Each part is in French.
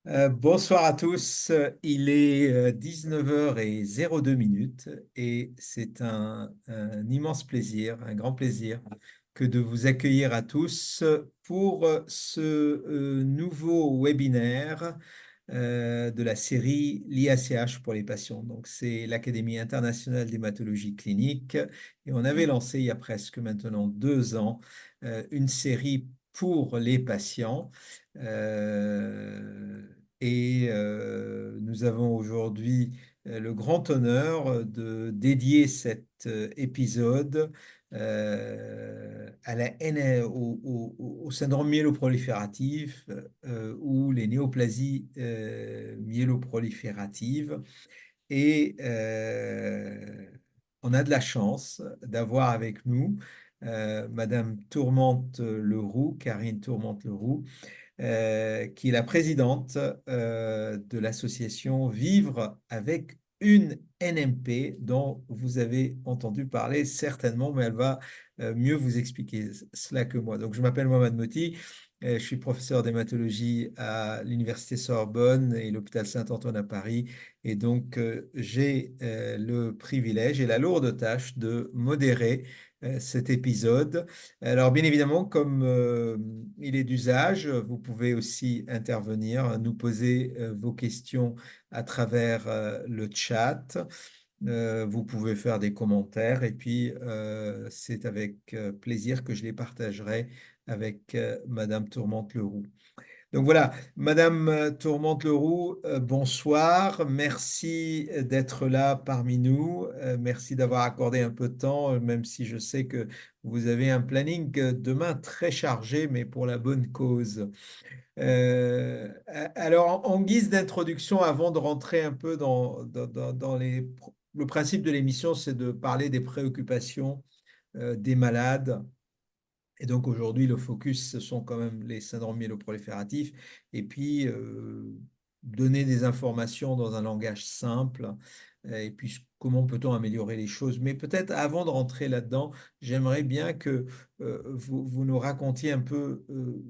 Bonsoir à tous. Il est 19h02 et c'est un immense plaisir, un grand plaisir que de vous accueillir à tous pour ce nouveau webinaire de la série l'IACH pour les patients. Donc, c'est l'Académie internationale d'hématologie clinique et on avait lancé il y a presque maintenant 2 ans une série pour les patients. Nous avons aujourd'hui le grand honneur de dédier cet épisode au syndrome myéloprolifératif ou les néoplasies myéloprolifératives. Et on a de la chance d'avoir avec nous Madame Tourmente Leroux, Karine Tourmente Leroux, qui est la présidente de l'association Vivre avec une NMP, dont vous avez entendu parler certainement, mais elle va mieux vous expliquer cela que moi. Donc, je m'appelle Mohamed Moti, je suis professeur d'hématologie à l'Université Sorbonne et l'hôpital Saint-Antoine à Paris. Et donc, j'ai le privilège et la lourde tâche de modérer cet épisode. Alors, bien évidemment, comme il est d'usage, vous pouvez aussi intervenir, nous poser vos questions à travers le chat. Vous pouvez faire des commentaires et puis c'est avec plaisir que je les partagerai avec Madame Tourmente-Leroux. Donc voilà, Madame Tourmente-Leroux, bonsoir. Merci d'être là parmi nous. Merci d'avoir accordé un peu de temps, même si je sais que vous avez un planning demain très chargé, mais pour la bonne cause. Alors, en guise d'introduction, avant de rentrer un peu le principe de l'émission, c'est de parler des préoccupations des malades et donc aujourd'hui, le focus, ce sont quand même les syndromes myéloprolifératifs. Et puis, donner des informations dans un langage simple. Et puis, comment peut-on améliorer les choses? Mais peut-être avant de rentrer là-dedans, j'aimerais bien que vous nous racontiez un peu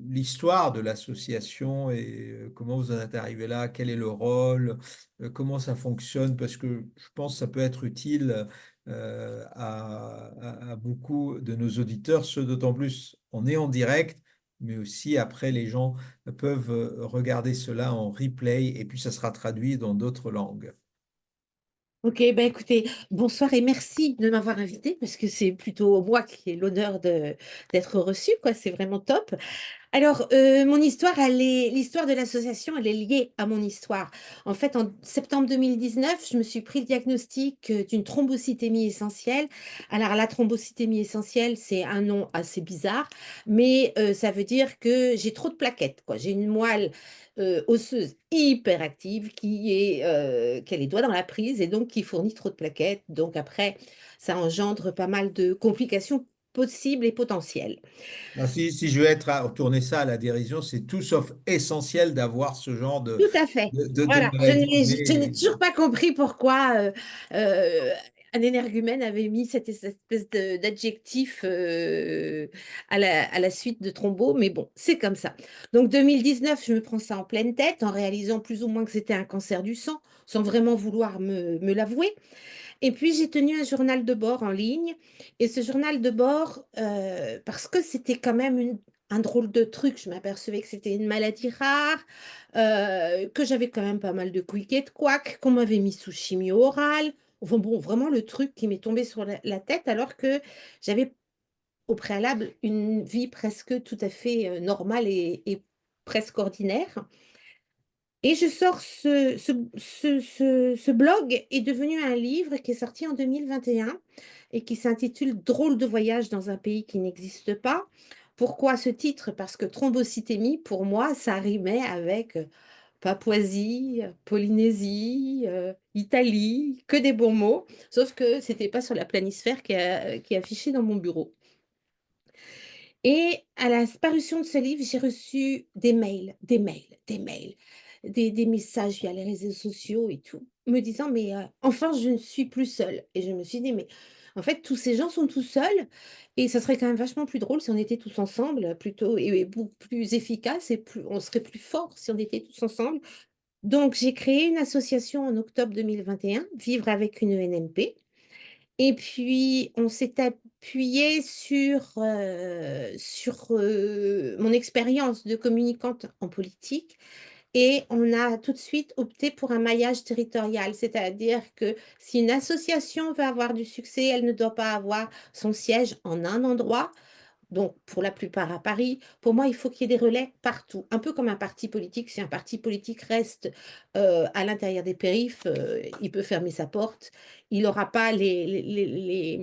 l'histoire de l'association et comment vous en êtes arrivé là, quel est le rôle, comment ça fonctionne, parce que je pense que ça peut être utile à beaucoup de nos auditeurs, ce d'autant plus on est en direct, mais aussi après les gens peuvent regarder cela en replay et puis ça sera traduit dans d'autres langues. Ok, ben écoutez, bonsoir et merci de m'avoir invité parce que c'est plutôt moi qui ai l'honneur d'être reçue, quoi. C'est vraiment top. Alors, mon histoire, l'histoire de l'association, elle est liée à mon histoire. En fait, en septembre 2019, je me suis pris le diagnostic d'une thrombocytémie essentielle. Alors, la thrombocytémie essentielle, c'est un nom assez bizarre, mais ça veut dire que j'ai trop de plaquettes, quoi. J'ai une moelle osseuse hyper active qui a les doigts dans la prise et donc qui fournit trop de plaquettes. Donc après, ça engendre pas mal de complications possibles et potentielles. Alors, si je veux tourner ça à la dérision, c'est tout sauf essentiel d'avoir ce genre Tout à fait. de Voilà, maladie. je n'ai toujours pas compris pourquoi euh, un énergumène avait mis cette espèce d'adjectif à la suite de Trombo, mais bon, c'est comme ça. Donc 2019, je me prends ça en pleine tête en réalisant plus ou moins que c'était un cancer du sang, sans vraiment vouloir me l'avouer. Et puis j'ai tenu un journal de bord en ligne, et ce journal de bord, parce que c'était quand même un drôle de truc, je m'apercevais que c'était une maladie rare, que j'avais quand même pas mal de quick et de couacs, qu'on m'avait mis sous chimio orale. Enfin bon, vraiment le truc qui m'est tombé sur la tête alors que j'avais au préalable une vie presque tout à fait normale et presque ordinaire. Et je sors ce blog est devenu un livre qui est sorti en 2021 et qui s'intitule Drôle de voyage dans un pays qui n'existe pas. Pourquoi ce titre? Parce que thrombocytémie, pour moi, ça rimait avec Papouasie, Polynésie, Italie, que des bons mots, sauf que c'était pas sur la planisphère qui est affichée dans mon bureau. Et à la parution de ce livre, j'ai reçu des messages via les réseaux sociaux et tout, me disant: «Mais, enfin, je ne suis plus seule» et je me suis dit: «Mais en fait, tous ces gens sont tout seuls et ça serait quand même vachement plus drôle si on était tous ensemble, plutôt et beaucoup plus efficace et plus on serait plus forts si on était tous ensemble. Donc, j'ai créé une association en octobre 2021, Vivre avec une ENMP. Et puis, on s'est appuyé sur mon expérience de communicante en politique et on a tout de suite opté pour un maillage territorial, c'est-à-dire que si une association veut avoir du succès, elle ne doit pas avoir son siège en un endroit, donc pour la plupart à Paris. Pour moi, il faut qu'il y ait des relais partout, un peu comme un parti politique. Si un parti politique reste à l'intérieur des périphes, il peut fermer sa porte. Il n'aura pas les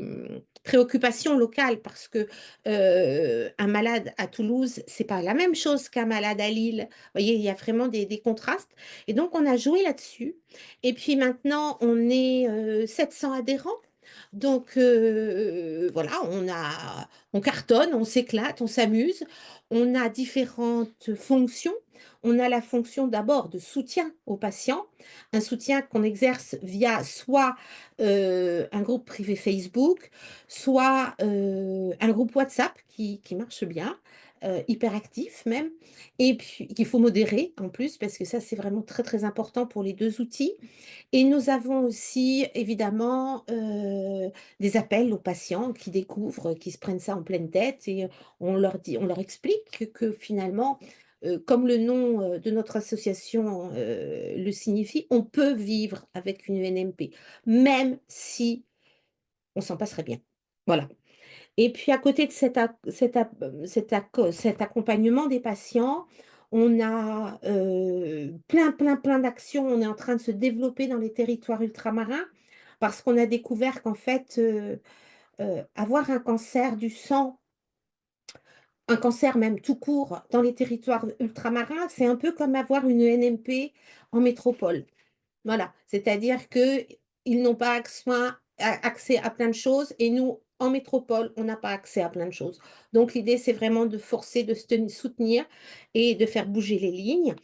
préoccupations locales parce que un malade à Toulouse, c'est pas la même chose qu'un malade à Lille. Vous voyez, il y a vraiment des contrastes. Et donc, on a joué là-dessus. Et puis maintenant, on est 700 adhérents. Donc, voilà, on cartonne, on s'éclate, on s'amuse. On a différentes fonctions. On a la fonction d'abord de soutien aux patients, un soutien qu'on exerce via soit un groupe privé Facebook, soit un groupe WhatsApp qui marche bien, hyper actif même, et puis qu'il faut modérer en plus, parce que ça, c'est vraiment très, très important pour les deux outils. Et nous avons aussi évidemment des appels aux patients qui découvrent, qui se prennent ça en pleine tête et on leur dit, on leur explique que finalement, comme le nom de notre association le signifie, on peut vivre avec une UNMP, même si on s'en passerait bien. Voilà. Et puis à côté de cet accompagnement des patients, on a plein, plein, plein d'actions. On est en train de se développer dans les territoires ultramarins parce qu'on a découvert qu'en fait, avoir un cancer du sang, un cancer même tout court dans les territoires ultramarins, c'est un peu comme avoir une NMP en métropole. Voilà, c'est-à-dire que ils n'ont pas accès à plein de choses et nous, en métropole, on n'a pas accès à plein de choses. Donc l'idée, c'est vraiment de forcer, de soutenir et de faire bouger les lignes.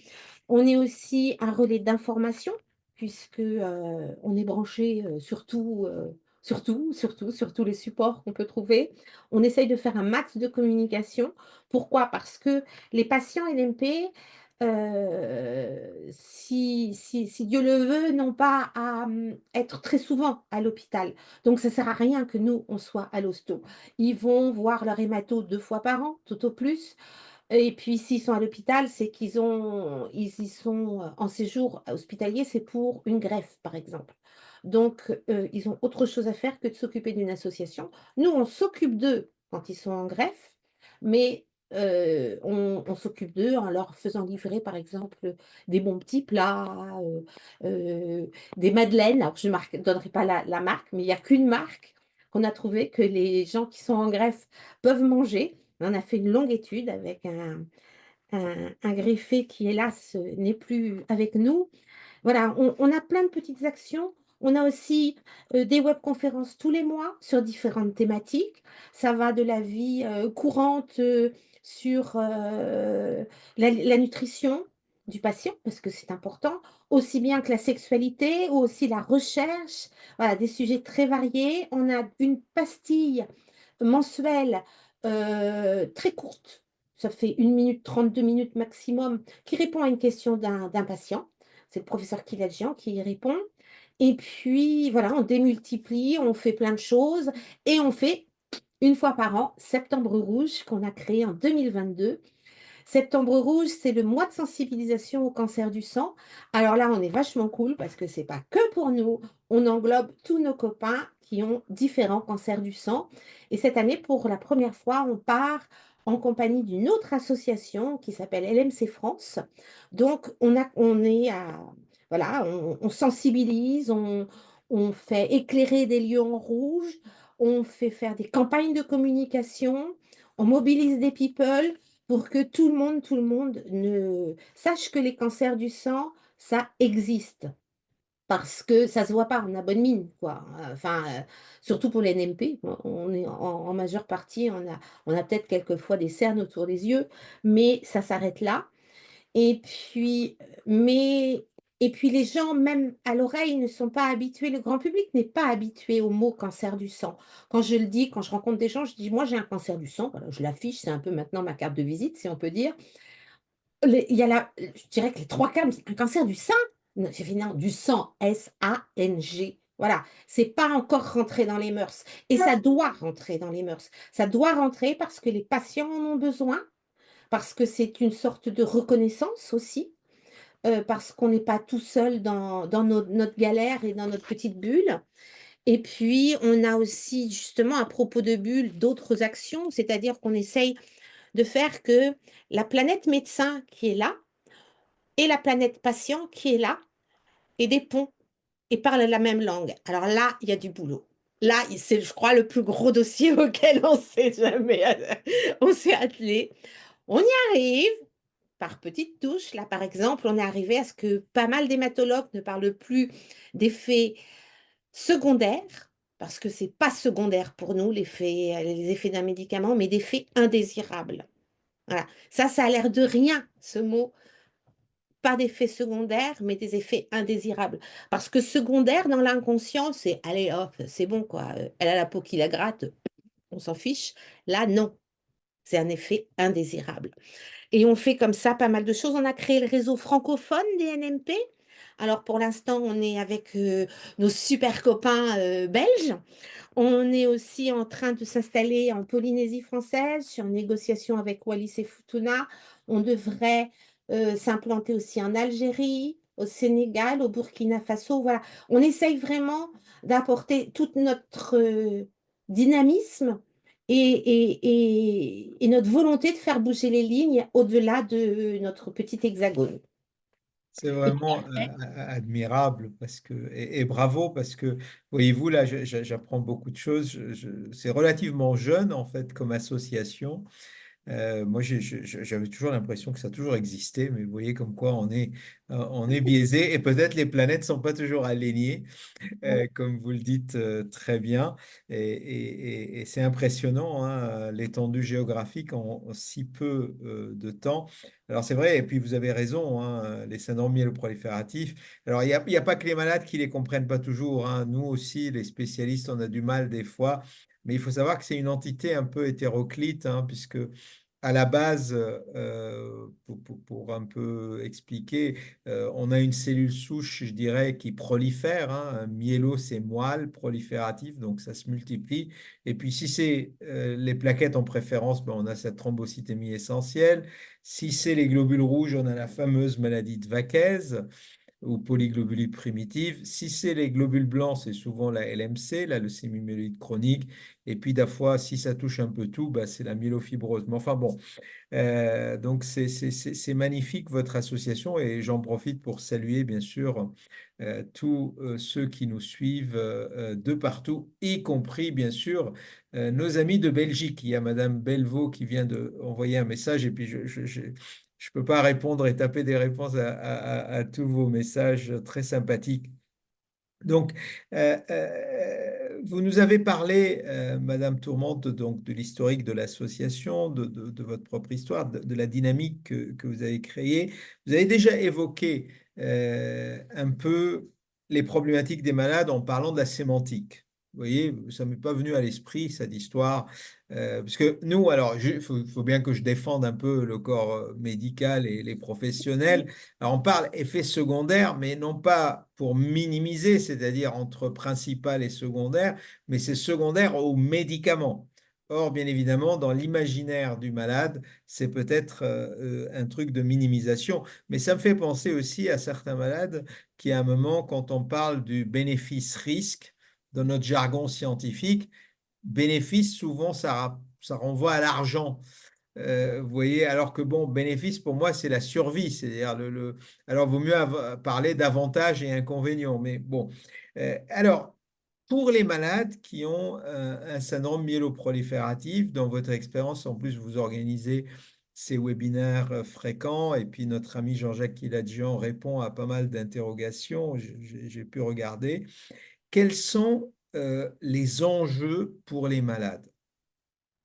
On est aussi un relais d'information puisque, on est branché, sur tous les supports qu'on peut trouver. On essaye de faire un max de communication. Pourquoi? Parce que les patients LMP, si Dieu le veut, n'ont pas à, être très souvent à l'hôpital. Donc ça sert à rien que nous, on soit à l'hosto. Ils vont voir leur hémato 2 fois par an, tout au plus. Et puis s'ils sont à l'hôpital, c'est ils y sont en séjour hospitalier, c'est pour une greffe, par exemple. Donc, ils ont autre chose à faire que de s'occuper d'une association. Nous, on s'occupe d'eux quand ils sont en greffe, mais on s'occupe d'eux en leur faisant livrer, par exemple, des bons petits plats, des madeleines. Alors, je ne donnerai pas la marque, mais il n'y a qu'une marque qu'on a trouvé que les gens qui sont en greffe peuvent manger. On a fait une longue étude avec un greffé qui, hélas, n'est plus avec nous. Voilà, on a plein de petites actions. On a aussi des webconférences tous les mois sur différentes thématiques. Ça va de la vie courante sur la nutrition du patient, parce que c'est important, aussi bien que la sexualité ou aussi la recherche. Voilà, des sujets très variés. On a une pastille mensuelle très courte. Ça fait 1 minute 30, 2 minutes maximum, qui répond à une question d'un patient. C'est le professeur Kiladjian qui y répond. Et puis, voilà, on démultiplie, on fait plein de choses et on fait une fois par an Septembre Rouge qu'on a créé en 2022. Septembre Rouge, c'est le mois de sensibilisation au cancer du sang. Alors là, on est vachement cool parce que c'est pas que pour nous, on englobe tous nos copains qui ont différents cancers du sang. Et cette année, pour la première fois, on part en compagnie d'une autre association qui s'appelle LMC France. Donc, on est à, voilà, on sensibilise, on fait éclairer des lieux en rouge, on fait faire des campagnes de communication, on mobilise des people pour que tout le monde ne sache que les cancers du sang, ça existe. Parce que ça se voit pas, on a bonne mine, quoi. Enfin, surtout pour les NMP, on est en majeure partie, on a peut-être quelquefois des cernes autour des yeux, mais ça s'arrête là. Et puis, mais, et puis les gens, même à l'oreille, ne sont pas habitués, le grand public n'est pas habitué au mot cancer du sang. Quand je le dis, quand je rencontre des gens, je dis, moi j'ai un cancer du sang, voilà, je l'affiche, c'est un peu maintenant ma carte de visite, si on peut dire. Il y a je dirais que les trois quarts, un cancer du sein. Non, j'ai fait non, du sang, S-A-N-G. Voilà, c'est pas encore rentré dans les mœurs. Et ça doit rentrer dans les mœurs. Ça doit rentrer parce que les patients en ont besoin, parce que c'est une sorte de reconnaissance aussi, parce qu'on n'est pas tout seul dans notre galère et dans notre petite bulle. Et puis, on a aussi, justement, à propos de bulles, d'autres actions, c'est-à-dire qu'on essaye de faire que la planète médecin qui est là et la planète patient qui est là et des ponts et parlent la même langue. Alors là, il y a du boulot. Là, c'est, je crois, le plus gros dossier auquel on s'est jamais, on s'est attelé. On y arrive par petites touches. Là, par exemple, on est arrivé à ce que pas mal d'hématologues ne parlent plus d'effets secondaires, parce que c'est pas secondaire pour nous, les effets d'un médicament, mais d'effets indésirables. Voilà. Ça a l'air de rien, ce mot. Pas d'effets secondaires, mais des effets indésirables. Parce que secondaire, dans l'inconscient, c'est allez, hop, c'est bon, quoi. Elle a la peau qui la gratte, on s'en fiche. Là, non, c'est un effet indésirable. Et on fait comme ça pas mal de choses. On a créé le réseau francophone des NMP. Alors pour l'instant, on est avec nos super copains belges. On est aussi en train de s'installer en Polynésie française. Je suis en négociation avec Wallis et Futuna. On devrait s'implanter aussi en Algérie, au Sénégal, au Burkina Faso. Voilà. On essaye vraiment d'apporter tout notre dynamisme et notre volonté de faire bouger les lignes au-delà de notre petit hexagone. C'est Et puis vraiment après, admirable parce que, et bravo parce que, voyez-vous, là, j'apprends beaucoup de choses. C'est relativement jeune, en fait, comme association. Moi, j'avais toujours l'impression que ça a toujours existé, mais vous voyez comme quoi on est biaisé et peut-être les planètes sont pas toujours alignées. Comme vous le dites très bien. Et c'est impressionnant, hein, l'étendue géographique en si peu de temps. Alors c'est vrai, et puis vous avez raison, hein, les syndromes myéloprolifératifs. Alors il y a pas que les malades qui les comprennent pas toujours, hein. Nous aussi, les spécialistes, on a du mal des fois. Mais il faut savoir que c'est une entité un peu hétéroclite, hein, puisque à la base, pour un peu expliquer, on a une cellule souche, je dirais, qui prolifère, hein. Un myélo, c'est moelle prolifératif, donc ça se multiplie. Et puis, si c'est les plaquettes en préférence, ben, on a cette thrombocytémie essentielle. Si c'est les globules rouges, on a la fameuse maladie de Vaquez ou polyglobulie primitive. Si c'est les globules blancs, c'est souvent la LMC, la leucémie myéloïde chronique. Et puis, des fois, si ça touche un peu tout, bah, c'est la myélofibrose. Mais enfin bon, donc c'est magnifique votre association et j'en profite pour saluer bien sûr tous ceux qui nous suivent de partout, y compris bien sûr nos amis de Belgique. Il y a Madame Belvaux qui vient de envoyer un message et puis je peux pas répondre et taper des réponses à tous vos messages très sympathiques. Donc, vous nous avez parlé, Madame Tourmente, donc de l'historique de l'association, de votre propre histoire, de la dynamique que vous avez créée. Vous avez déjà évoqué un peu les problématiques des malades en parlant de la sémantique. Vous voyez, ça ne m'est pas venu à l'esprit cette histoire. Parce que nous, alors, il faut bien que je défende un peu le corps médical et les professionnels. Alors, on parle effet secondaire, mais non pas pour minimiser, c'est-à-dire entre principal et secondaire, mais c'est secondaire aux médicaments. Or, bien évidemment, dans l'imaginaire du malade, c'est peut-être un truc de minimisation, mais ça me fait penser aussi à certains malades qui, à un moment, quand on parle du bénéfice-risque, dans notre jargon scientifique, bénéfice, souvent, ça renvoie à l'argent. Vous voyez, alors que bon, bénéfice pour moi, c'est la survie. C'est-à-dire alors, vaut mieux parler d'avantages et inconvénients. Mais bon, alors, pour les malades qui ont un syndrome myéloprolifératif, dans votre expérience, en plus, vous organisez ces webinaires fréquents et puis notre ami Jean-Jacques Kiladjian répond à pas mal d'interrogations. J'ai pu regarder. Quels sont les enjeux pour les malades?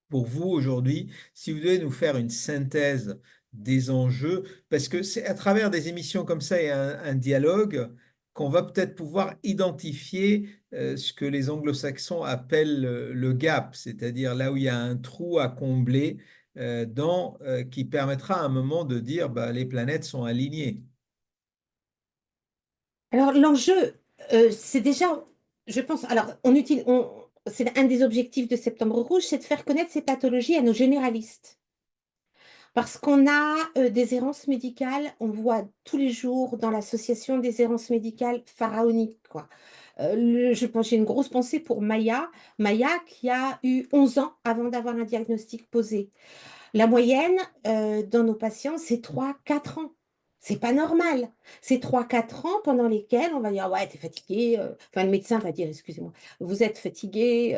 Pour vous aujourd'hui, si vous devez nous faire une synthèse des enjeux, parce que c'est à travers des émissions comme ça et un dialogue qu'on va peut-être pouvoir identifier ce que les anglo-saxons appellent le gap, c'est-à-dire là où il y a un trou à combler qui permettra à un moment de dire bah, les planètes sont alignées. Alors, l'enjeu, c'est déjà, je pense, alors, c'est un des objectifs de Septembre Rouge, c'est de faire connaître ces pathologies à nos généralistes. Parce qu'on a des errances médicales, on voit tous les jours dans l'association des errances médicales pharaoniques, quoi. Je pense, j'ai une grosse pensée pour Maya. Maya qui a eu 11 ans avant d'avoir un diagnostic posé. La moyenne dans nos patients, c'est 3 4 ans. C'est pas normal. C'est 3 4 ans pendant lesquels on va dire, ouais, t'es fatigué. Enfin, le médecin va dire, excusez-moi, vous êtes fatigué,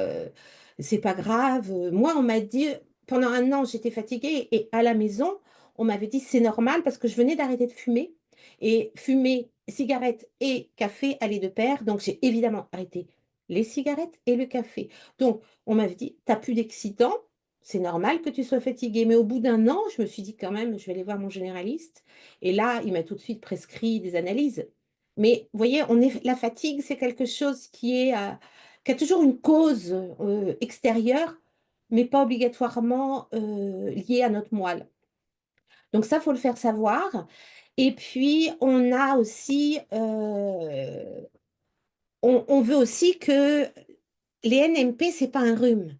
c'est pas grave. Moi, on m'a dit, pendant un an, j'étais fatiguée et à la maison, on m'avait dit, c'est normal parce que je venais d'arrêter de fumer. Et fumer, cigarette et café allaient de pair. Donc, j'ai évidemment arrêté les cigarettes et le café. Donc, on m'avait dit, t'as plus d'excitants, c'est normal que tu sois fatigué. Mais au bout d'un an, je me suis dit quand même, je vais aller voir mon généraliste. Et là, il m'a tout de suite prescrit des analyses. Mais vous voyez, la fatigue, c'est quelque chose qui a toujours une cause extérieure, mais pas obligatoirement liée à notre moelle. Donc ça, faut le faire savoir. Et puis, on a aussi, on veut aussi que les NMP, c'est pas un rhume.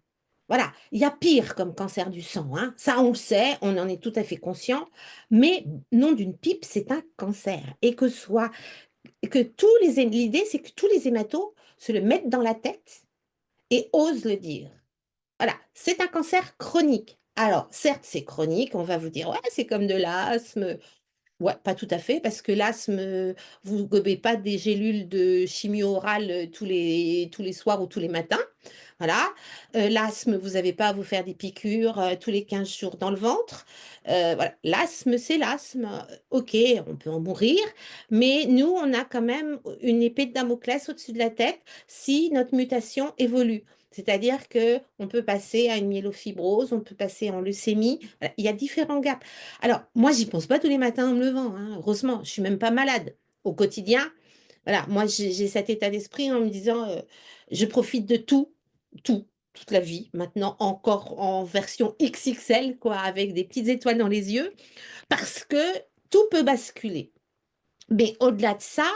Voilà, il y a pire comme cancer du sang, hein. Ça, on le sait, on en est tout à fait conscient. Mais nom d'une pipe, c'est un cancer. Et l'idée, c'est que tous les hématos se le mettent dans la tête et osent le dire. Voilà, c'est un cancer chronique. Alors, certes, c'est chronique, on va vous dire, ouais, c'est comme de l'asthme. Ouais, pas tout à fait, parce que l'asthme, vous ne gobez pas des gélules de chimio orale tous les soirs ou tous les matins. Voilà. L'asthme, vous n'avez pas à vous faire des piqûres tous les 15 jours dans le ventre. Voilà. L'asthme, c'est l'asthme. Ok, on peut en mourir, mais nous, on a quand même une épée de Damoclès au-dessus de la tête si notre mutation évolue. C'est-à-dire que on peut passer à une myélofibrose, on peut passer en leucémie. Voilà. Il y a différents gaps. Alors, moi, j'y pense pas tous les matins en me levant, hein. Heureusement, je suis même pas malade. Au quotidien, voilà, moi, j'ai cet état d'esprit en me disant, je profite de tout, toute la vie, maintenant encore en version XXL, quoi, avec des petites étoiles dans les yeux, parce que tout peut basculer. Mais au-delà de ça,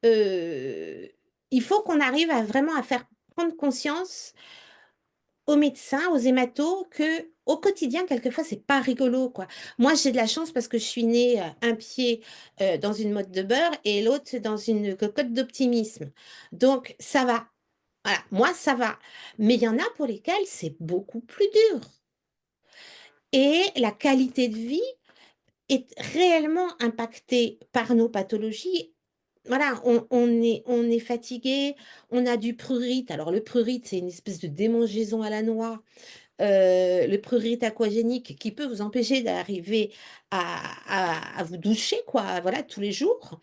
euh, il faut qu'on arrive à vraiment à faire prendre conscience aux médecins, aux hématos, que au quotidien, quelquefois, c'est pas rigolo, quoi. Moi, j'ai de la chance parce que je suis née un pied dans une motte de beurre et l'autre dans une cocotte d'optimisme. Donc, ça va. Voilà, moi, ça va. Mais il y en a pour lesquels c'est beaucoup plus dur. Et la qualité de vie est réellement impactée par nos pathologies. Voilà, on est fatigué, on a du prurite. Alors, le prurite, c'est une espèce de démangeaison à la noix, le prurite aquagénique qui peut vous empêcher d'arriver à vous doucher, quoi, voilà, tous les jours.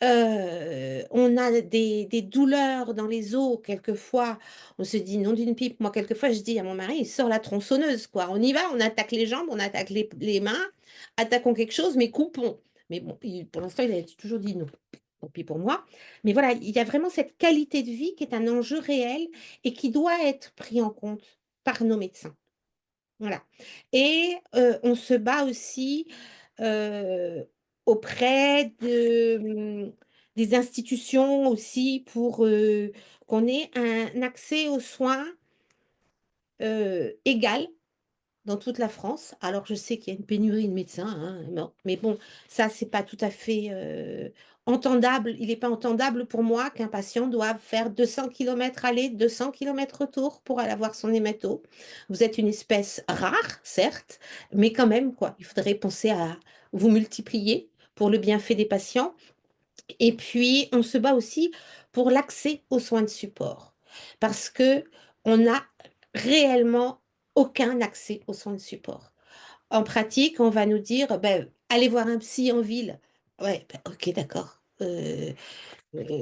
On a des douleurs dans les os, quelquefois, on se dit non d'une pipe. Moi, quelquefois, je dis à mon mari, il sort la tronçonneuse, quoi. On y va, on attaque les jambes, on attaque les mains, attaquons quelque chose, mais coupons. Mais bon, pour l'instant, il a toujours dit non. Tant pis pour moi. Mais voilà, il y a vraiment cette qualité de vie qui est un enjeu réel et qui doit être pris en compte par nos médecins. Voilà. Et on se bat aussi euh, auprès des institutions aussi pour qu'on ait un accès aux soins égal dans toute la France. Alors, je sais qu'il y a une pénurie de médecins, hein, bon, mais bon, ça, c'est pas tout à fait entendable. Il n'est pas entendable pour moi qu'un patient doive faire 200 kilomètres aller, 200 kilomètres retour pour aller voir son hémato. Vous êtes une espèce rare, certes, mais quand même, quoi. Il faudrait penser à vous multiplier pour le bienfait des patients. Et puis, on se bat aussi pour l'accès aux soins de support, parce que on n'a réellement aucun accès aux soins de support. En pratique, on va nous dire, ben, allez voir un psy en ville. Ouais, ben, ok, d'accord.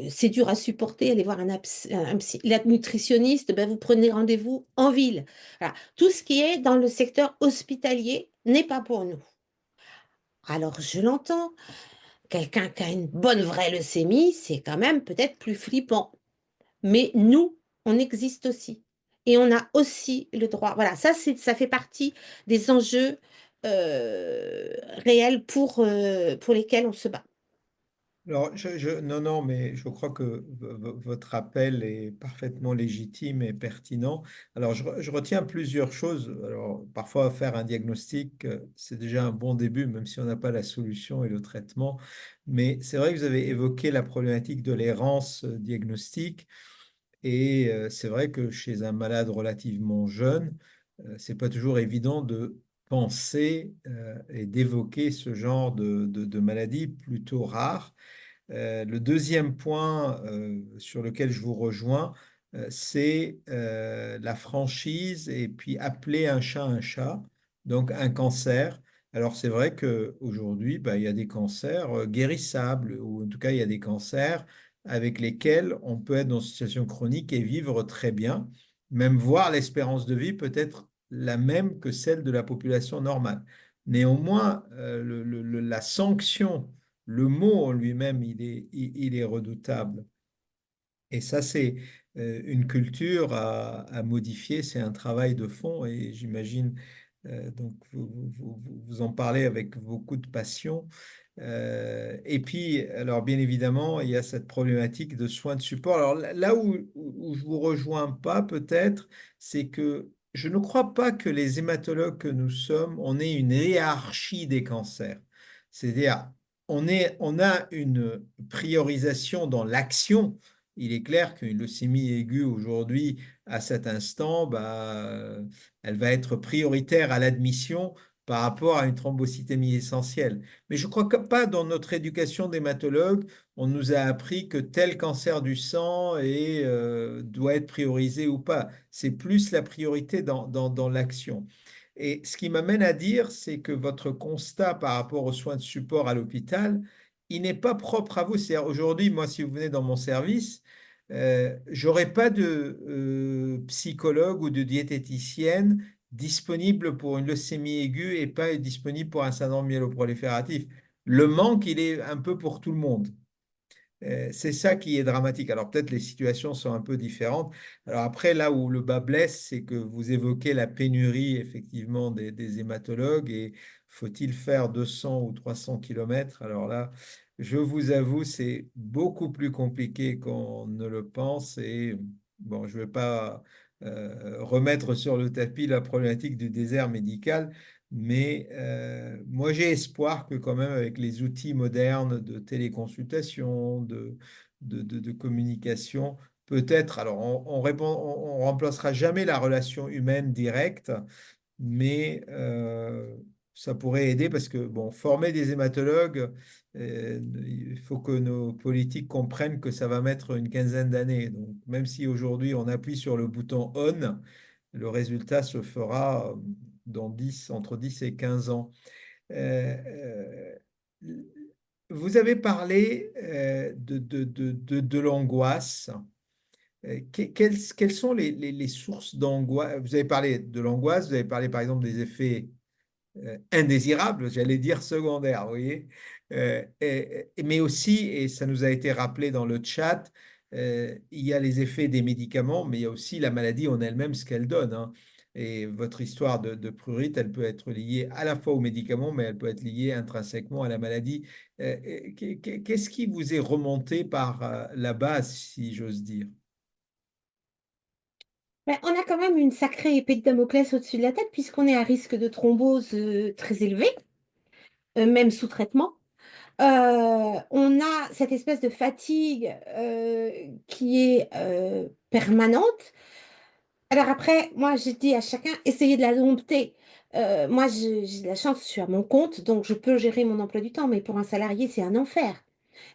C'est dur à supporter, allez voir un psy. La nutritionniste, ben, vous prenez rendez-vous en ville. Voilà. Tout ce qui est dans le secteur hospitalier n'est pas pour nous. Alors, je l'entends. Quelqu'un qui a une bonne vraie leucémie, c'est quand même peut-être plus flippant. Mais nous, on existe aussi. et on a aussi le droit. Voilà, ça fait partie des enjeux réels pour lesquels on se bat. Alors, non, non, mais je crois que votre appel est parfaitement légitime et pertinent. Alors, je retiens plusieurs choses. Alors, parfois, faire un diagnostic, c'est déjà un bon début, même si on n'a pas la solution et le traitement. Mais c'est vrai que vous avez évoqué la problématique de l'errance diagnostique. Et c'est vrai que chez un malade relativement jeune, c'est pas toujours évident de penser et d'évoquer ce genre de maladie plutôt rare. Le deuxième point sur lequel je vous rejoins, c'est la franchise et puis appeler un chat, donc un cancer. Alors c'est vrai qu'aujourd'hui, bah, il y a des cancers guérissables, ou en tout cas il y a des cancers avec lesquels on peut être dans une situation chronique et vivre très bien, même voir l'espérance de vie peut être la même que celle de la population normale. Néanmoins, la sanction, le mot en lui-même, il est redoutable. Et ça, c'est une culture à modifier, c'est un travail de fond et j'imagine, donc vous en parlez avec beaucoup de passion. Et puis, alors bien évidemment, il y a cette problématique de soins de support. Alors là où je vous rejoins pas peut-être, c'est que je ne crois pas que les hématologues que nous sommes, on ait une hiérarchie des cancers. C'est-à-dire, on a une priorisation dans l'action. Il est clair qu'une leucémie aiguë aujourd'hui, à cet instant, bah, elle va être prioritaire à l'admission par rapport à une thrombocytémie essentielle. Mais je ne crois pas dans notre éducation d'hématologue, on nous a appris que tel cancer du sang doit être priorisé ou pas. C'est plus la priorité dans l'action. Et ce qui m'amène à dire, c'est que votre constat par rapport aux soins de support à l'hôpital, il n'est pas propre à vous. C'est-à-dire aujourd'hui, moi, si vous venez dans mon service, j'aurai pas de psychologue ou de diététicienne disponible pour une leucémie aiguë et pas disponible pour un syndrome myéloprolifératif. Le manque, il est un peu pour tout le monde. C'est ça qui est dramatique. Alors peut-être les situations sont un peu différentes. Alors après, là où le bas blesse, c'est que vous évoquez la pénurie effectivement des hématologues et faut-il faire 200 ou 300 kilomètres? Alors là, je vous avoue, c'est beaucoup plus compliqué qu'on ne le pense et bon, je ne vais pas remettre sur le tapis la problématique du désert médical. Mais moi, j'ai espoir que quand même, avec les outils modernes de téléconsultation, de communication, peut-être, alors on remplacera jamais la relation humaine directe, mais ça pourrait aider parce que, bon, former des hématologues, il faut que nos politiques comprennent que ça va mettre une quinzaine d'années. Donc, même si aujourd'hui on appuie sur le bouton on, le résultat se fera dans 10, entre 10 et 15 ans. Euh, vous avez parlé de l'angoisse. Quelles sont les sources d'angoisse? Vous avez parlé de l'angoisse, vous avez parlé par exemple des effets indésirables, j'allais dire secondaires, vous voyez. Mais aussi, et ça nous a été rappelé dans le chat, il y a les effets des médicaments, mais il y a aussi la maladie en elle-même, ce qu'elle donne, hein. Et votre histoire de prurite, elle peut être liée à la fois aux médicaments, mais elle peut être liée intrinsèquement à la maladie. Qu'est-ce qui vous est remonté par la base, si j'ose dire? Ben, on a quand même une sacrée épée de Damoclès au-dessus de la tête puisqu'on est à risque de thrombose très élevé, même sous traitement. On a cette espèce de fatigue qui est permanente. Alors après, moi, je dis à chacun, essayez de la dompter. Moi, j'ai de la chance, je suis à mon compte, donc je peux gérer mon emploi du temps, mais pour un salarié, c'est un enfer.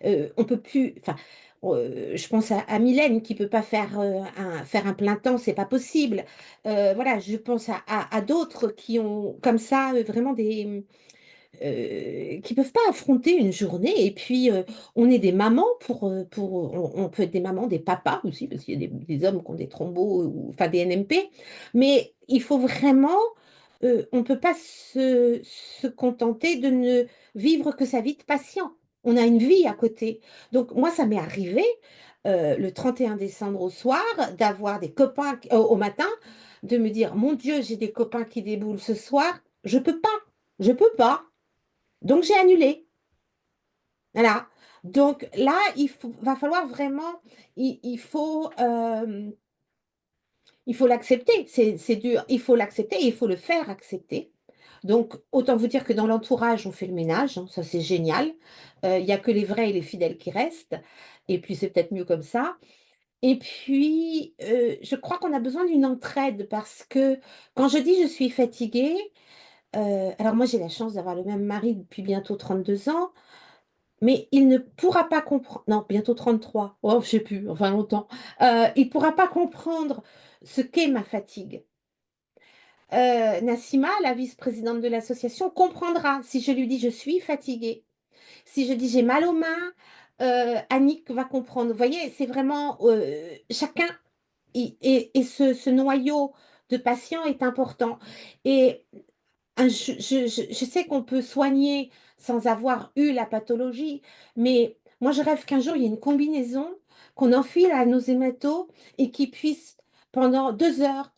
On peut plus, enfin, je pense à Mylène qui peut pas faire un plein temps, c'est pas possible. Voilà, je pense à d'autres qui ont comme ça vraiment qui peuvent pas affronter une journée. Et puis, on est des mamans on peut être des mamans, des papas aussi, parce qu'il y a des hommes qui ont des thrombos, enfin des NMP. Mais il faut vraiment, on peut pas se contenter de ne vivre que sa vie de patient. On a une vie à côté. Donc, moi, ça m'est arrivé le 31 décembre au soir d'avoir des copains au matin, de me dire, mon Dieu, j'ai des copains qui déboulent ce soir. Je peux pas. Je peux pas. Donc, j'ai annulé. Voilà. Donc là, va falloir vraiment, il faut l'accepter. C'est dur. Il faut l'accepter et il faut le faire accepter. Donc, autant vous dire que dans l'entourage, on fait le ménage, hein, ça c'est génial. Il n'y a que les vrais et les fidèles qui restent. Et puis, c'est peut-être mieux comme ça. Et puis, je crois qu'on a besoin d'une entraide parce que quand je dis je suis fatiguée, alors moi j'ai la chance d'avoir le même mari depuis bientôt 32 ans, mais il ne pourra pas comprendre, non, bientôt 33. Oh, je sais plus, enfin longtemps. Il ne pourra pas comprendre ce qu'est ma fatigue. Nassima, la vice-présidente de l'association, comprendra si je lui dis je suis fatiguée. Si je dis j'ai mal aux mains, Annick va comprendre. Vous voyez, c'est vraiment chacun et ce noyau de patients est important. Et je sais qu'on peut soigner sans avoir eu la pathologie, mais moi je rêve qu'un jour il y ait une combinaison qu'on enfile à nos hématos et qui puisse pendant 2 heures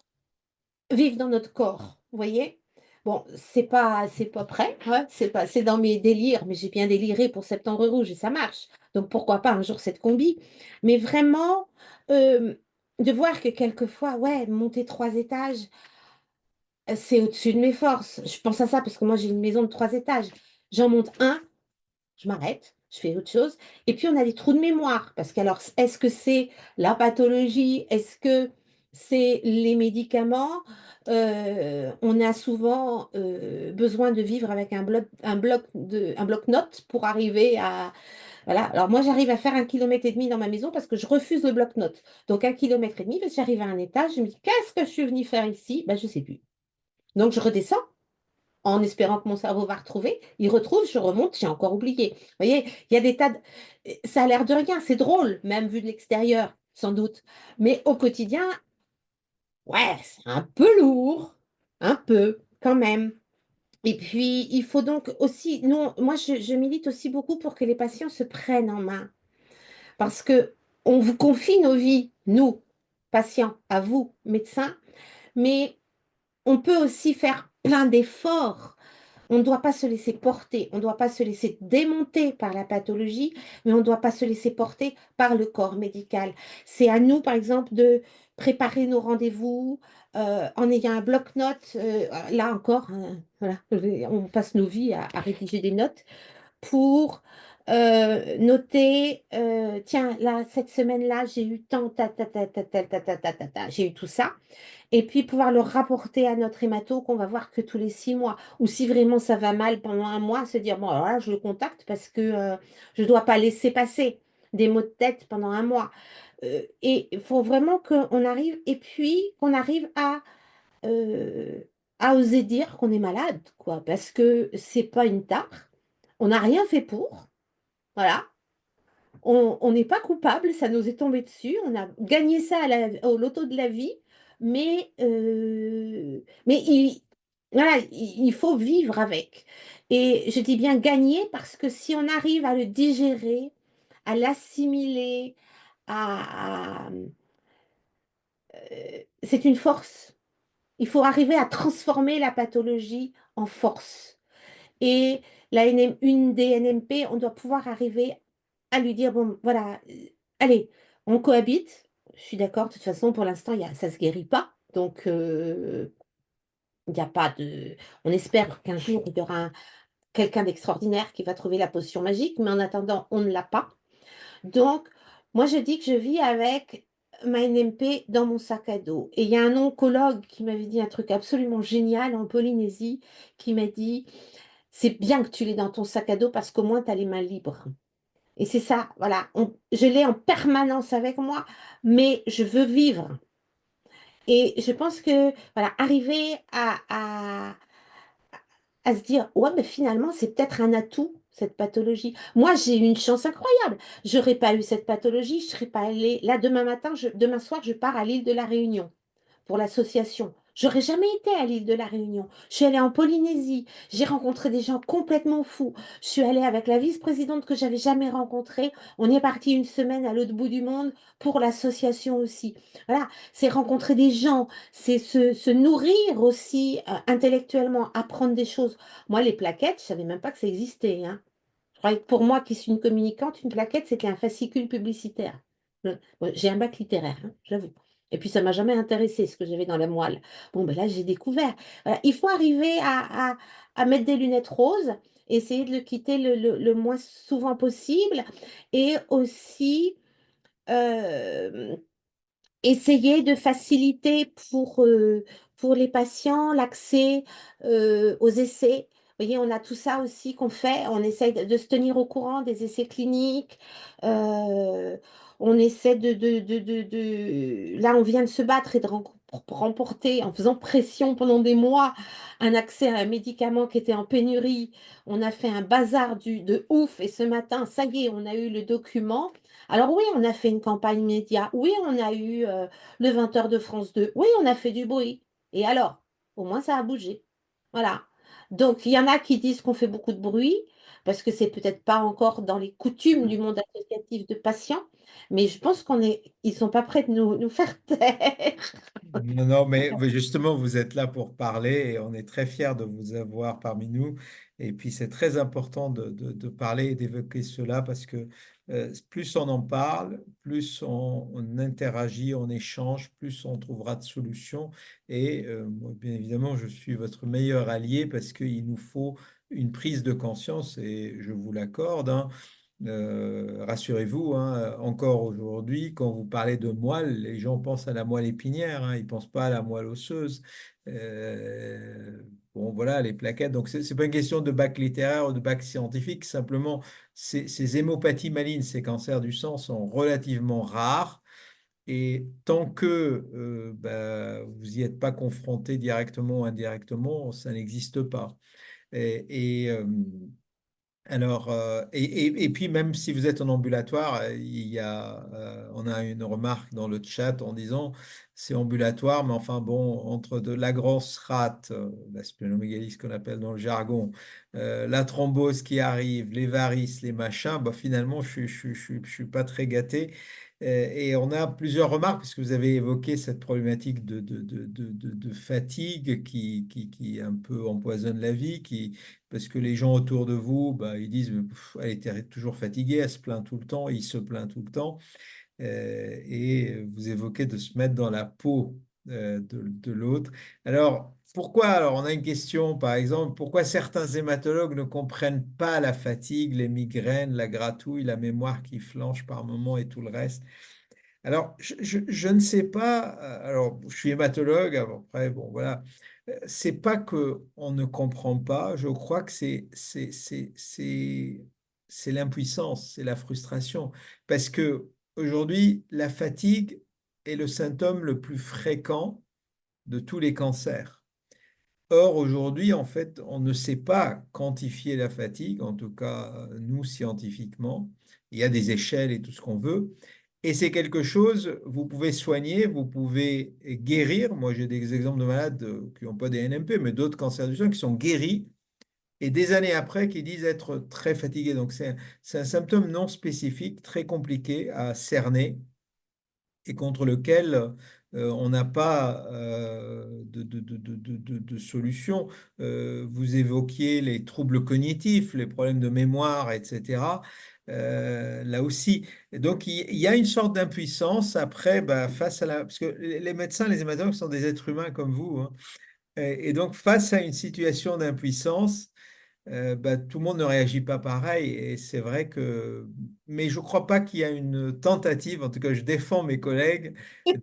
vivre dans notre corps. Vous voyez? Bon, c'est pas prêt, hein, c'est dans mes délires, mais j'ai bien déliré pour Septembre Rouge et ça marche. Donc pourquoi pas un jour cette combi? Mais vraiment, euh, de voir que quelquefois, ouais, monter 3 étages, c'est au-dessus de mes forces. Je pense à ça parce que moi j'ai une maison de 3 étages. J'en monte un, je m'arrête, je fais autre chose. Et puis on a des trous de mémoire. Parce que alors, est-ce que c'est la pathologie? Est-ce que c'est les médicaments? On a souvent besoin de vivre avec un bloc-notes pour arriver à. Voilà. Alors moi, j'arrive à faire 1,5 km dans ma maison parce que je refuse le bloc-notes. Donc 1,5 km, parce que j'arrive à un étage, je me dis, qu'est-ce que je suis venue faire ici? Ben, je ne sais plus. Donc je redescends en espérant que mon cerveau va retrouver. Il retrouve, je remonte, j'ai encore oublié. Vous voyez, il y a des tas de. Ça a l'air de rien, c'est drôle, même vu de l'extérieur, sans doute. Mais au quotidien, ouais, c'est un peu lourd, un peu, quand même. Et puis, il faut donc aussi, nous, moi, je milite aussi beaucoup pour que les patients se prennent en main. Parce que on vous confie nos vies, nous, patients, à vous, médecins, mais on peut aussi faire plein d'efforts. On ne doit pas se laisser porter, on ne doit pas se laisser démonter par la pathologie, mais on ne doit pas se laisser porter par le corps médical. C'est à nous, par exemple, de préparer nos rendez-vous en ayant un bloc-notes. Là encore, hein, voilà, on passe nos vies à rédiger des notes pour noter, tiens, là, cette semaine-là, j'ai eu tant, j'ai eu tout ça et puis pouvoir le rapporter à notre hémato qu'on va voir que tous les 6 mois. Ou si vraiment ça va mal pendant un mois, se dire, bon, alors là, je le contacte parce que je ne dois pas laisser passer des maux de tête pendant un mois. Et il faut vraiment qu'on arrive, et puis qu'on arrive euh, à oser dire qu'on est malade, quoi, parce que c'est pas une tare, on n'a rien fait pour, voilà. On n'est pas coupable, ça nous est tombé dessus, on a gagné ça au loto de la vie, mais voilà, il faut vivre avec. Et je dis bien gagner parce que si on arrive à le digérer, à l'assimiler, c'est une force. Il faut arriver à transformer la pathologie en force. Et une des NMP, on doit pouvoir arriver à lui dire, bon, voilà, allez, on cohabite. Je suis d'accord, de toute façon, pour l'instant, ça ne se guérit pas. Donc, il n'y a pas de. On espère qu'un jour, il y aura quelqu'un d'extraordinaire qui va trouver la potion magique, mais en attendant, on ne l'a pas. Donc, moi, je dis que je vis avec ma NMP dans mon sac à dos. Et il y a un oncologue qui m'avait dit un truc absolument génial en Polynésie, qui m'a dit, c'est bien que tu l'aies dans ton sac à dos parce qu'au moins, tu as les mains libres. Et c'est ça, voilà, je l'ai en permanence avec moi, mais je veux vivre. Et je pense que, voilà, arriver à se dire, ouais, mais finalement, c'est peut-être un atout, cette pathologie. Moi, j'ai eu une chance incroyable. J'aurais pas eu cette pathologie, je serais pas allée. Là, demain soir, je pars à l'île de la Réunion pour l'association. J'aurais jamais été à l'île de la Réunion. Je suis allée en Polynésie. J'ai rencontré des gens complètement fous. Je suis allée avec la vice-présidente que j'avais jamais rencontrée. On est parti une semaine à l'autre bout du monde pour l'association aussi. Voilà, c'est rencontrer des gens, c'est se nourrir aussi intellectuellement, apprendre des choses. Moi, les plaquettes, je savais même pas que ça existait, hein. Je croyais que pour moi, qui suis une communicante, une plaquette, c'était un fascicule publicitaire. Bon, j'ai un bac littéraire, hein, j'avoue. Et puis, ça m'a jamais intéressé ce que j'avais dans la moelle. Bon, ben là, j'ai découvert. Voilà, il faut arriver à mettre des lunettes roses, essayer de le quitter le moins souvent possible. Et aussi, euh, essayer de faciliter pour les patients l'accès aux essais. Vous voyez, on a tout ça aussi qu'on fait. On essaie de se tenir au courant des essais cliniques. Euh, on essaie Là, on vient de se battre et de remporter, en faisant pression pendant des mois, un accès à un médicament qui était en pénurie. On a fait un bazar de ouf et ce matin, ça y est, on a eu le document. Alors oui, on a fait une campagne média. Oui, on a eu le 20 heures de France 2. Oui, on a fait du bruit. Et alors, au moins ça a bougé. Voilà. Donc, il y en a qui disent qu'on fait beaucoup de bruit parce que c'est peut-être pas encore dans les coutumes du monde associatif de patients, mais je pense ils sont pas prêts de nous faire taire. Non, non, mais justement, vous êtes là pour parler et on est très fiers de vous avoir parmi nous. Et puis, c'est très important de parler et d'évoquer cela parce que plus on en parle, plus on interagit, on échange, plus on trouvera de solutions. Et moi, bien évidemment, je suis votre meilleur allié parce qu'il nous faut une prise de conscience et je vous l'accorde, hein. Rassurez-vous, hein, encore aujourd'hui, quand vous parlez de moelle, les gens pensent à la moelle épinière, hein, ils ne pensent pas à la moelle osseuse. Euh, bon, voilà, les plaquettes. Donc, ce n'est pas une question de bac littéraire ou de bac scientifique, simplement, ces hémopathies malignes, ces cancers du sang sont relativement rares. Et tant que vous n'y êtes pas confronté directement ou indirectement, ça n'existe pas. Et, alors, et puis même si vous êtes en ambulatoire, on a une remarque dans le chat en disant c'est ambulatoire, mais enfin bon, entre de la grosse rate, la splénomégalie, ce qu'on appelle dans le jargon, la thrombose qui arrive, les varices, les machins, bah, finalement, je suis pas très gâté. Et on a plusieurs remarques, puisque vous avez évoqué cette problématique de fatigue qui un peu empoisonne la vie, parce que les gens autour de vous, bah, ils disent, pff, elle était toujours fatiguée, elle se plaint tout le temps, il se plaint tout le temps. Et vous évoquez de se mettre dans la peau de l'autre. Alors, pourquoi, alors on a une question, par exemple, pourquoi certains hématologues ne comprennent pas la fatigue, les migraines, la gratouille, la mémoire qui flanche par moments et tout le reste? Alors, je ne sais pas. Alors, je suis hématologue. Après, bon, voilà. C'est pas que on ne comprend pas. Je crois que c'est l'impuissance, c'est la frustration. Parce que aujourd'hui, la fatigue est le symptôme le plus fréquent de tous les cancers. Or, aujourd'hui, en fait, on ne sait pas quantifier la fatigue, en tout cas, nous, scientifiquement. Il y a des échelles et tout ce qu'on veut. Et c'est quelque chose, vous pouvez soigner, vous pouvez guérir. Moi, j'ai des exemples de malades qui n'ont pas des NMP, mais d'autres cancers du sein qui sont guéris et des années après qui disent être très fatigués. Donc, c'est un symptôme non spécifique, très compliqué à cerner et contre lequel on n'a pas de solution. Vous évoquiez les troubles cognitifs, les problèmes de mémoire, etc. Là aussi. Et donc, il y a une sorte d'impuissance après, bah, face à la... Parce que les médecins, les hématologues sont des êtres humains comme vous, hein. Et donc, face à une situation d'impuissance, bah, tout le monde ne réagit pas pareil et c'est vrai que mais je ne crois pas qu'il y a une tentative, en tout cas je défends mes collègues,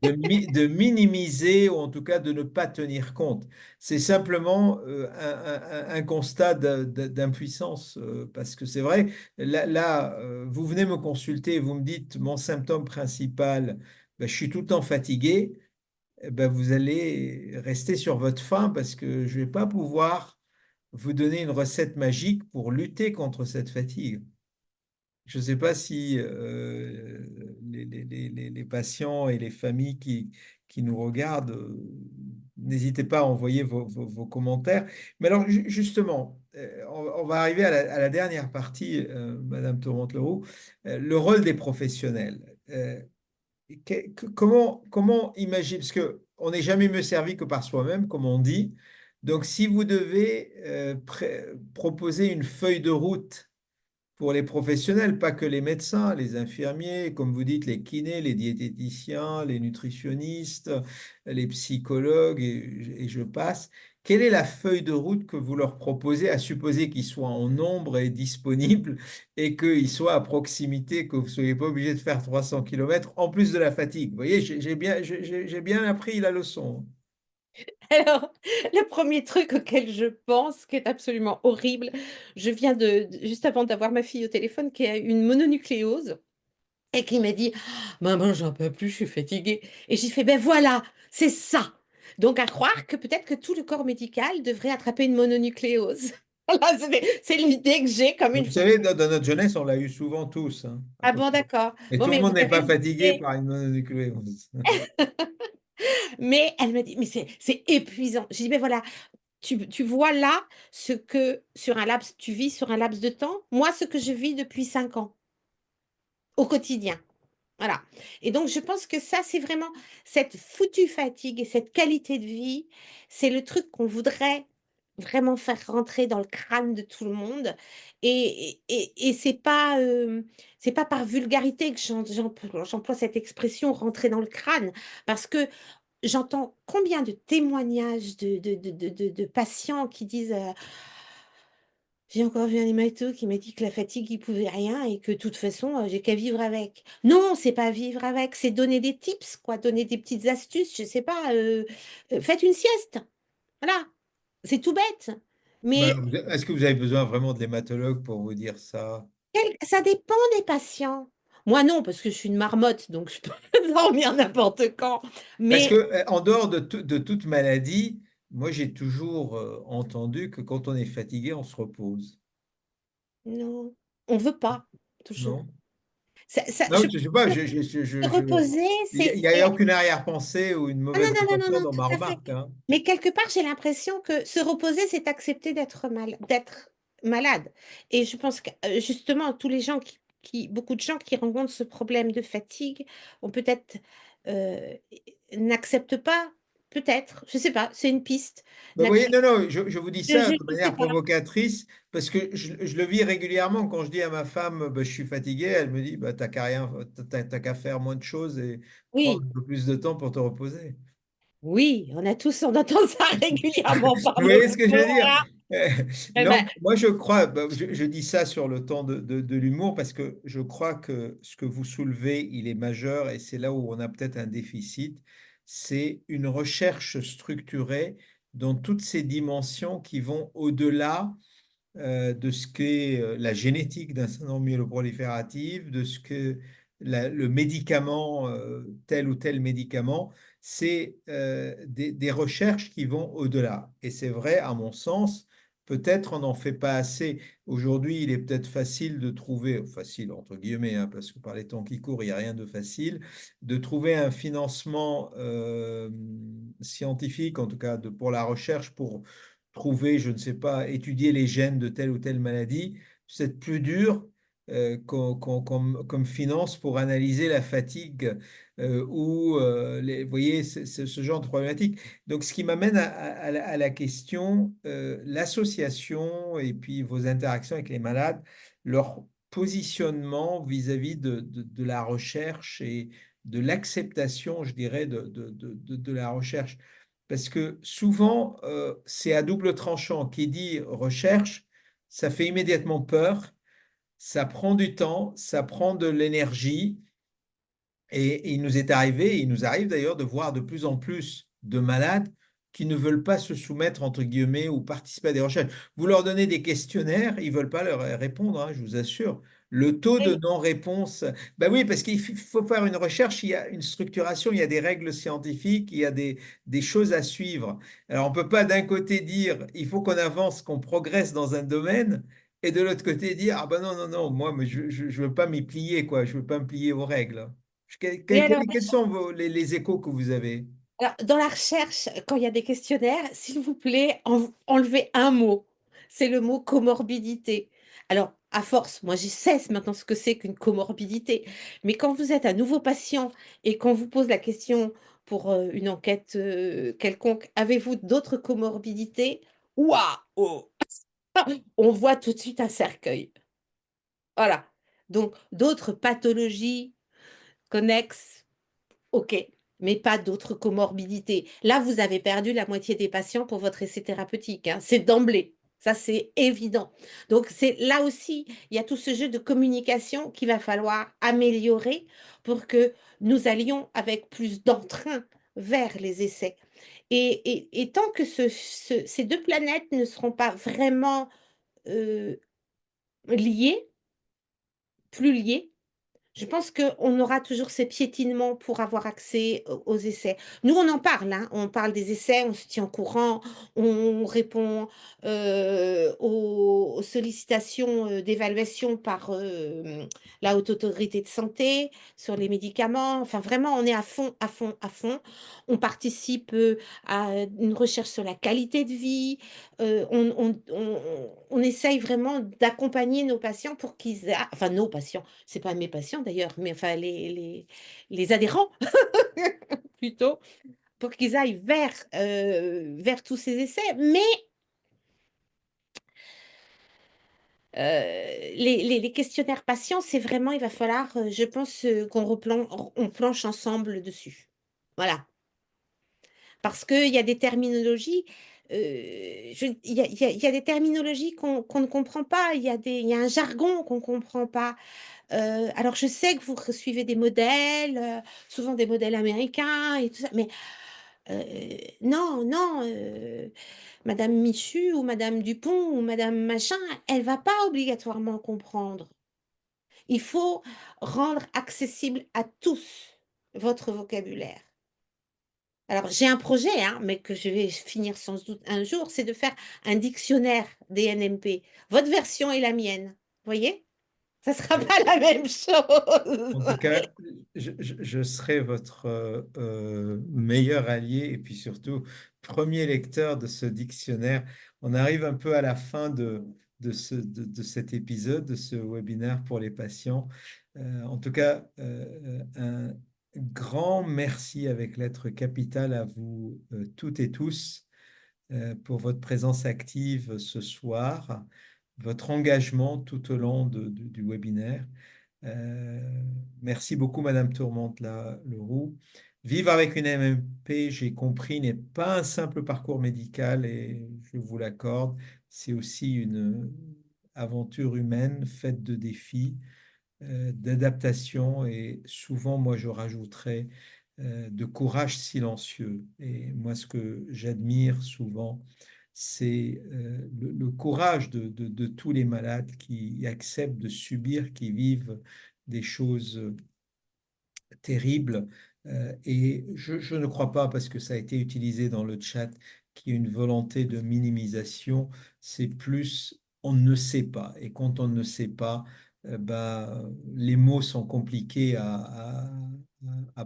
de minimiser ou en tout cas de ne pas tenir compte. C'est simplement un constat d'impuissance parce que c'est vrai, vous venez me consulter, vous me dites mon symptôme principal, ben, je suis tout le temps fatigué, eh ben, vous allez rester sur votre faim parce que je ne vais pas pouvoir vous donner une recette magique pour lutter contre cette fatigue. je ne sais pas si les patients et les familles qui nous regardent, n'hésitez pas à envoyer vos commentaires. Mais alors, justement, on va arriver à la dernière partie, Madame Tourmente-Leroux, le rôle des professionnels. Comment imaginer, parce qu'on n'est jamais mieux servi que par soi-même, comme on dit. Donc, si vous devez proposer une feuille de route pour les professionnels, pas que les médecins, les infirmiers, comme vous dites, les kinés, les diététiciens, les nutritionnistes, les psychologues, et je passe. Quelle est la feuille de route que vous leur proposez, à supposer qu'ils soient en nombre et disponibles et qu'ils soient à proximité, que vous ne soyez pas obligé de faire 300 kilomètres en plus de la fatigue? Vous voyez, j'ai bien appris la leçon. Alors, le premier truc auquel je pense, qui est absolument horrible, je viens juste avant d'avoir ma fille au téléphone, qui a une mononucléose et qui m'a dit: «Maman, j'en peux plus, je suis fatiguée» et j'ai fait: «Ben voilà, c'est ça!» Donc à croire que peut-être que tout le corps médical devrait attraper une mononucléose. Voilà, c'est l'idée que j'ai comme Vous une fois. savez, dans notre jeunesse, on l'a eu souvent tous, hein, à Ah peu bon, près. d'accord. Et Bon, tout le mais vous monde n'est avez pas une fatigué idée. par une mononucléose. Mais elle m'a dit: «Mais c'est épuisant». J'ai dit: «Ben voilà, tu vois là ce que sur un laps tu vis sur un laps de temps, moi ce que je vis depuis 5 ans, au quotidien». Voilà, et donc je pense que ça, c'est vraiment cette foutue fatigue et cette qualité de vie, c'est le truc qu'on voudrait vraiment faire rentrer dans le crâne de tout le monde et c'est pas par vulgarité que j'emploie cette expression «rentrer dans le crâne» parce que j'entends combien de témoignages de patients qui disent, «J'ai encore vu un hémato qui m'a dit que la fatigue, il pouvait rien et que de toute façon, j'ai qu'à vivre avec». Non, c'est pas vivre avec, c'est donner des tips quoi, donner des petites astuces, je sais pas, faites une sieste, voilà, c'est tout bête. Mais Mais alors, est-ce que vous avez besoin vraiment de l'hématologue pour vous dire ça? ça dépend des patients. Moi non, parce que je suis une marmotte, donc je peux dormir n'importe quand. Parce que, Mais en dehors de toute maladie, moi j'ai toujours entendu que quand on est fatigué, on se repose. non, on veut pas, toujours. Non? Ça Non, je je sais pas, pense que se reposer, il n'y a aucune arrière-pensée ou une ah non, mauvaise non, non, non, intention non, dans tout ma à fait. remarque, hein. Mais quelque part, j'ai l'impression que se reposer, c'est accepter d'être malade et je pense que, justement, tous les gens beaucoup de gens qui rencontrent ce problème de fatigue ont peut-être, heu, n'acceptent pas, peut-être, je sais pas, c'est une piste, Ben, vous voyez, n'acceptent non, non, je vous dis ça de je sais manière pas. provocatrice parce que je le vis régulièrement quand je dis à ma femme, ben, je suis fatigué, elle me dit, bah, t'as qu'à rien, t'as qu'à faire moins de choses et prendre Oui, un peu plus de temps pour te reposer. oui, on entend ça régulièrement par Vous nos voyez ce que je veux dire? entourages. Euh, Eh Non, ben, moi je crois, bah, je dis ça sur le temps de l'humour parce que je crois que ce que vous soulevez, il est majeur et c'est là où on a peut-être un déficit. C'est une recherche structurée dans toutes ces dimensions qui vont au-delà de ce qu'est la génétique d'un syndrome myéloprolifératif, de ce que le médicament, tel ou tel médicament, c'est des recherches qui vont au-delà. Et c'est vrai, à mon sens, peut-être on n'en fait pas assez. Aujourd'hui, il est peut-être facile de trouver, facile entre guillemets, hein, parce que par les temps qui courent, il n'y a rien de facile, de trouver un financement scientifique, en tout cas pour la recherche, pour trouver, je ne sais pas, étudier les gènes de telle ou telle maladie, c'est plus dur comme finance pour analyser la fatigue ou, vous voyez, ce genre de problématique. Donc, ce qui m'amène à la question, l'association et puis vos interactions avec les malades, leur positionnement vis-à-vis de la recherche et de l'acceptation, je dirais, de la recherche. Parce que souvent, c'est à double tranchant. Qui dit recherche, ça fait immédiatement peur, ça prend du temps, ça prend de l'énergie. Et il nous est arrivé, et il nous arrive d'ailleurs de voir de plus en plus de malades qui ne veulent pas se soumettre, entre guillemets, ou participer à des recherches. Vous leur donnez des questionnaires, ils ne veulent pas leur répondre, hein, je vous assure. Le taux de non-réponse, ben oui, parce qu'il faut faire une recherche, il y a une structuration, il y a des règles scientifiques, il y a des choses à suivre. Alors on ne peut pas d'un côté dire, il faut qu'on avance, qu'on progresse dans un domaine, et de l'autre côté dire, ah ben non, non, non, moi, mais je veux pas m'y plier, quoi, je veux pas me plier aux règles. Et alors, Quels sont les échos que vous avez? dans la recherche, quand il y a des questionnaires, s'il vous plaît, enlevez un mot. C'est le mot comorbidité. Alors, à force, moi, je sais maintenant ce que c'est qu'une comorbidité. Mais quand vous êtes un nouveau patient et qu'on vous pose la question pour une enquête quelconque, avez-vous d'autres comorbidités? Waouh! On voit tout de suite un cercueil. Voilà. Donc, d'autres pathologies connexes, OK, mais pas d'autres comorbidités. Là, vous avez perdu la moitié des patients pour votre essai thérapeutique, hein, c'est d'emblée. Ça, c'est évident. Donc, c'est là aussi, il y a tout ce jeu de communication qu'il va falloir améliorer pour que nous allions avec plus d'entrain vers les essais. Et tant que ces deux planètes ne seront pas vraiment euh, liées, plus liées, je pense qu'on aura toujours ces piétinements pour avoir accès aux essais. Nous, on en parle, hein, on parle des essais, on se tient au courant, on répond aux sollicitations d'évaluation par la Haute Autorité de Santé sur les médicaments. Enfin, vraiment, on est à fond, à fond, à fond. On participe à une recherche sur la qualité de vie. On essaye vraiment d'accompagner nos patients pour enfin nos patients, c'est pas mes patients d'ailleurs, mais enfin les adhérents plutôt, pour qu'ils aillent vers tous ces essais. Mais les questionnaires patients, c'est vraiment, il va falloir, je pense, on planche ensemble dessus. Voilà. Parce qu'il y a des terminologies, il y a des terminologies qu'on ne comprend pas, il y a un jargon qu'on ne comprend pas. Alors je sais que vous suivez des modèles, souvent des modèles américains et tout ça, mais non, non, madame Michu ou madame Dupont ou madame machin, elle va pas obligatoirement comprendre. Il faut rendre accessible à tous votre vocabulaire. Alors j'ai un projet, hein, mais que je vais finir sans doute un jour, c'est de faire un dictionnaire des NMP. Votre version et la mienne, voyez? Ça sera Oui. pas la même chose. En tout cas, je serai votre meilleur allié et puis surtout premier lecteur de ce dictionnaire. On arrive un peu à la fin de cet épisode, de ce webinaire pour les patients. En tout cas, un grand merci avec lettre capitale à vous toutes et tous pour votre présence active ce soir, votre engagement tout au long du webinaire. Euh, Merci beaucoup, Madame Tourmente Leroux. Vivre avec une MMP, j'ai compris, n'est pas un simple parcours médical et je vous l'accorde. C'est aussi une aventure humaine faite de défis, d'adaptation et souvent, moi, je rajouterais de courage silencieux. Et moi, ce que j'admire souvent, c'est le courage de tous les malades qui acceptent de subir, qui vivent des choses terribles. Et je ne crois pas, parce que ça a été utilisé dans le chat, qu'il y ait une volonté de minimisation. C'est plus on ne sait pas. Et quand on ne sait pas, bah, les mots sont compliqués à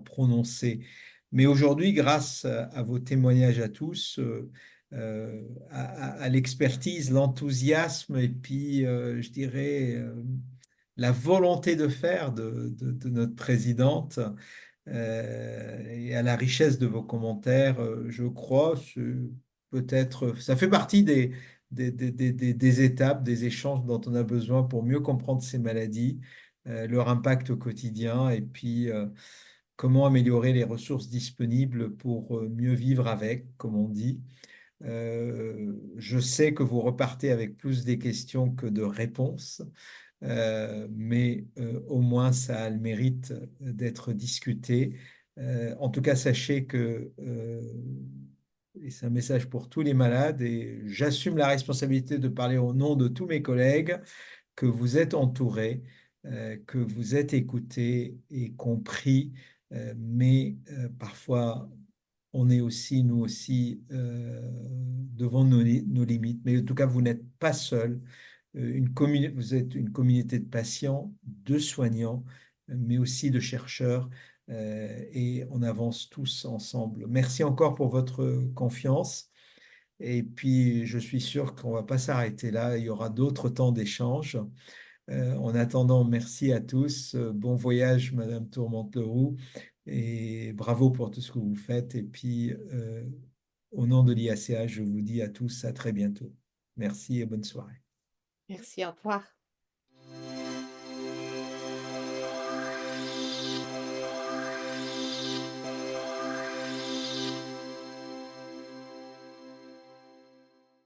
prononcer. Mais aujourd'hui, grâce à vos témoignages à tous, à l'expertise, l'enthousiasme et puis, je dirais, la volonté de faire de notre présidente et à la richesse de vos commentaires, je crois, peut-être, ça fait partie des étapes, des échanges dont on a besoin pour mieux comprendre ces maladies, leur impact au quotidien et puis comment améliorer les ressources disponibles pour mieux vivre avec, comme on dit. Je sais que vous repartez avec plus des questions que de réponses, mais au moins ça a le mérite d'être discuté. En tout cas, sachez que, et c'est un message pour tous les malades, et j'assume la responsabilité de parler au nom de tous mes collègues, que vous êtes entourés, que vous êtes écoutés et compris, mais parfois on est aussi, nous aussi, devant nos limites. Mais en tout cas, vous n'êtes pas seul. vous êtes une communauté de patients, de soignants, mais aussi de chercheurs, et on avance tous ensemble. Merci encore pour votre confiance. Et puis, je suis sûr qu'on ne va pas s'arrêter là. Il y aura d'autres temps d'échange. En attendant, merci à tous. Bon voyage, Madame Tourmente-Leroux, et bravo pour tout ce que vous faites. Et puis, au nom de l'IACA, je vous dis à tous à très bientôt. Merci et bonne soirée. Merci, au revoir.